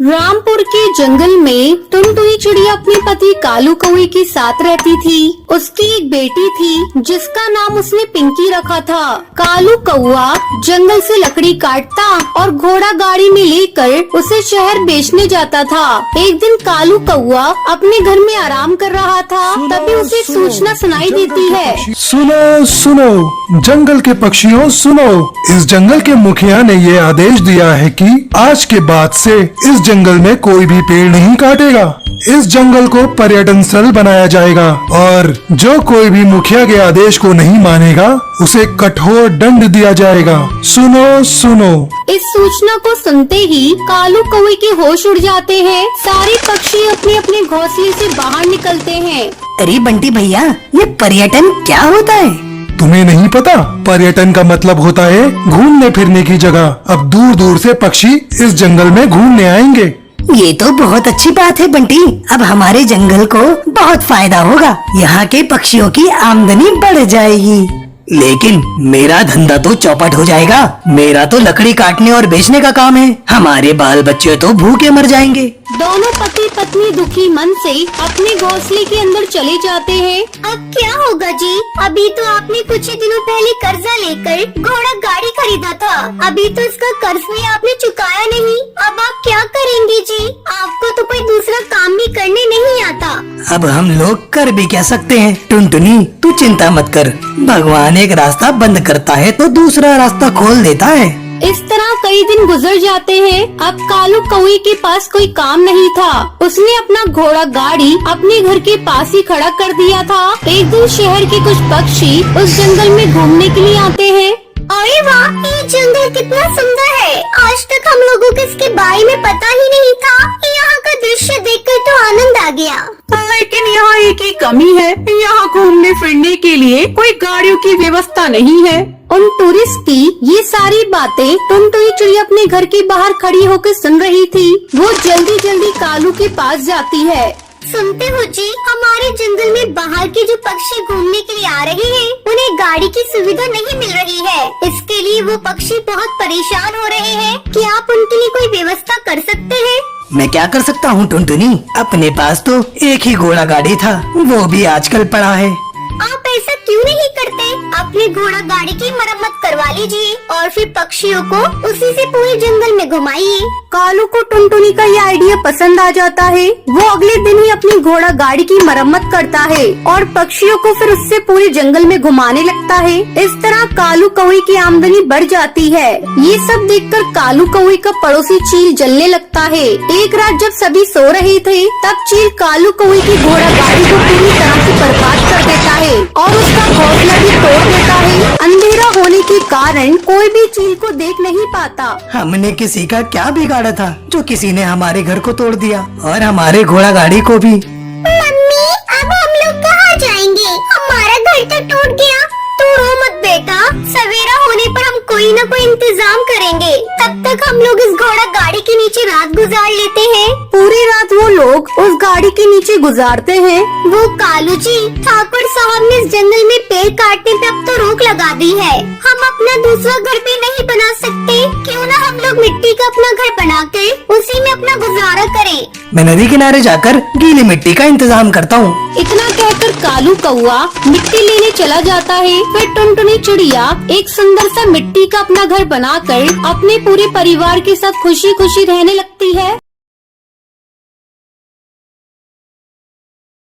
रामपुर के जंगल में टुनटुनी चिड़िया अपने पति कालू कौवे के साथ रहती थी। उसकी एक बेटी थी जिसका नाम उसने पिंकी रखा था। कालू कौवा जंगल से लकड़ी काटता और घोड़ा गाड़ी में लेकर उसे शहर बेचने जाता था। एक दिन कालू कौवा अपने घर में आराम कर रहा था, तभी उसे एक सूचना सुनाई देती है। सुनो सुनो जंगल के पक्षियों सुनो, इस जंगल के मुखिया ने ये आदेश दिया है कि आज के बाद से इस जंगल में कोई भी पेड़ नहीं काटेगा। इस जंगल को पर्यटन स्थल बनाया जाएगा और जो कोई भी मुखिया के आदेश को नहीं मानेगा उसे कठोर दंड दिया जाएगा। सुनो सुनो। इस सूचना को सुनते ही कालू कौवे के होश उड़ जाते हैं। सारे पक्षी अपने अपने घोंसले से बाहर निकलते हैं। अरे बंटी भैया, ये पर्यटन क्या होता है? तुम्हें नहीं पता? पर्यटन का मतलब होता है घूमने फिरने की जगह। अब दूर दूर से पक्षी इस जंगल में घूमने आएंगे। ये तो बहुत अच्छी बात है बंटी। अब हमारे जंगल को बहुत फायदा होगा। यहाँ के पक्षियों की आमदनी बढ़ जाएगी। लेकिन मेरा धंधा तो चौपट हो जाएगा। मेरा तो लकड़ी काटने और बेचने का काम है। हमारे बाल बच्चे तो भूखे मर जाएंगे। दोनों पति पत्नी दुखी मन से अपने घोंसले के अंदर चले जाते हैं। अब क्या होगा जी? अभी तो आपने कुछ ही दिनों पहले कर्जा लेकर घोड़ा गाड़ी खरीदा था। अभी तो इसका कर्ज भी आपने चुकाया नहीं। अब आप क्या करेंगे जी? आपको तो कोई दूसरा काम भी करने नहीं आता। अब हम लोग कर भी क्या सकते हैं? टुनटुनी तू चिंता मत कर, भगवान एक रास्ता बंद करता है तो दूसरा रास्ता खोल देता है। इस तरह कई दिन गुजर जाते हैं। अब कालू कौवे के पास कोई काम नहीं था। उसने अपना घोड़ा गाड़ी अपने घर के पास ही खड़ा कर दिया था। एक दिन शहर के कुछ पक्षी उस जंगल में घूमने के लिए आते हैं। अरे वाह, ये जंगल कितना सुंदर है। आज तक हम लोगों को इसके बारे में पता ही नहीं था। यहाँ का दृश्य देखकर तो आनंद आ गया। लेकिन यहाँ एक ही कमी है, यहाँ घूमने फिरने के लिए कोई गाड़ियों की व्यवस्था नहीं है। उन टूरिस्ट की ये सारी बातें टुनटुनी चिड़िया अपने घर के बाहर खड़ी होकर सुन रही थी। वो जल्दी जल्दी कालू के पास जाती है। सुनते हो जी, हमारे जंगल में बाहर के जो पक्षी घूमने के लिए आ रहे हैं, उन्हें गाड़ी की सुविधा नहीं मिल रही है। इसके लिए वो पक्षी बहुत परेशान हो रहे हैं। क्या आप उनके लिए कोई व्यवस्था कर सकते हैं? मैं क्या कर सकता हूँ टुनटुनी? अपने पास तो एक ही घोड़ा गाड़ी था, वो भी आजकल पड़ा है। आप ऐसा क्यों नहीं करते? अपने घोड़ा गाड़ी की मरम्मत करवा लीजिए और फिर पक्षियों को उसी से पूरे जंगल में घुमाइए। कालू को टुनटुनी का ये आइडिया पसंद आ जाता है। वो अगले दिन ही अपनी घोड़ा गाड़ी की मरम्मत करता है और पक्षियों को फिर उससे पूरे जंगल में घुमाने लगता है। इस तरह कालू कौवे की आमदनी बढ़ जाती है। ये सब देखकर कालू कौवे का पड़ोसी चील जलने लगता है। एक रात जब सभी सो रहे थे, तब चील कालू कौवे की घोड़ा गाड़ी को पूरी तरह से बर्बाद कर देता है और उसका घोंसला भी तोड़ देता है। अंधेरा होने के कारण कोई भी चील को देख नहीं पाता। हमने किसी का क्या बिगाड़ा था जो किसी ने हमारे घर को तोड़ दिया और हमारे घोड़ा गाड़ी को भी। मम्मी, अब हम लोग कहाँ जाएंगे? हमारा घर तो टूट गया। तू रो मत बेटा, सवेरा होने पर हम कोई न कोई इंतजाम करेंगे। तब तक हम लोग इस घोड़ा गाड़ी के नीचे रात गुजार लेते हैं। पूरी रात वो लोग उस गाड़ी के नीचे गुजारते हैं। वो कालू जी, ठाकुर साहब ने इस जंगल में पेड़ काटने पे अब तो रोक लगा दी है। हम अपना दूसरा घर भी नहीं बना सकते। क्यों ना हम लोग मिट्टी का अपना घर बनाकर उसी में अपना गुजारा करें। मैं नदी किनारे जाकर गीली मिट्टी का इंतजाम करता हूँ। इतना कहकर कालू कौवा मिट्टी लेने चला जाता है। फिर टुनटुनी चिड़िया एक सुंदर सा मिट्टी का अपना घर बनाकर अपने पूरे परिवार के साथ खुशी खुशी रहने लगती है।